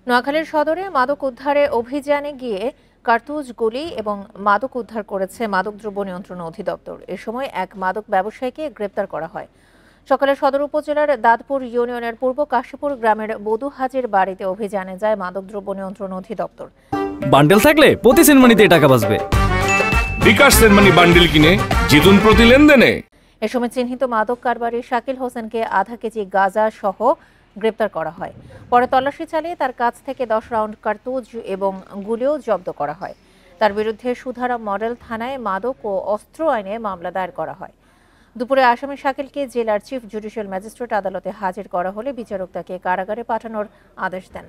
নোয়াখালীর সদরে মাদক উদ্ধারে অভিযানে গিয়ে কার্তুজ, গুলি এবং মাদক উদ্ধার করেছে মাদকদ্রব্য নিয়ন্ত্রণ অধিদপ্তর। এ সময় এক মাদক ব্যবসায়ীকে গ্রেপ্তার করা হয়। সকালে সদর উপজেলার দাঁতপুর ইউনিয়নের পূর্ব কাশীপুর গ্রামের বধূ হাজির বাড়িতে অভিযানে যায় মাদকদ্রব্য নিয়ন্ত্রণ অধিদপ্তর। বান্ডেল থাকলে প্রতি সেনমানিতে টাকা বাঁচবে। বিকাশ সেনমানি বান্ডেল কিনে জিতুন প্রতি লেনদেনে। এ সময় চিহ্নিত মাদক কারবারি শাকিল হোসেনকে আধা কেজি গাঁজা সহ গ্রেপ্তার করা হয়। পরে তল্লাশি চালিয়ে তার কাছ থেকে 10 রাউন্ড কার্তুজ এবং গুলিও জব্দ করা হয়। তার বিরুদ্ধে সুধারা মডেল থানায় মাদক ও অস্ত্র আইনে মামলা দায়ের করা হয়। দুপুরে আসামি শাকিলকে জেলার চিফ জুডিশিয়াল ম্যাজিস্ট্রেট আদালতে হাজির করা হলে বিচারক তাকে কারাগারে পাঠানোর আদেশ দেন।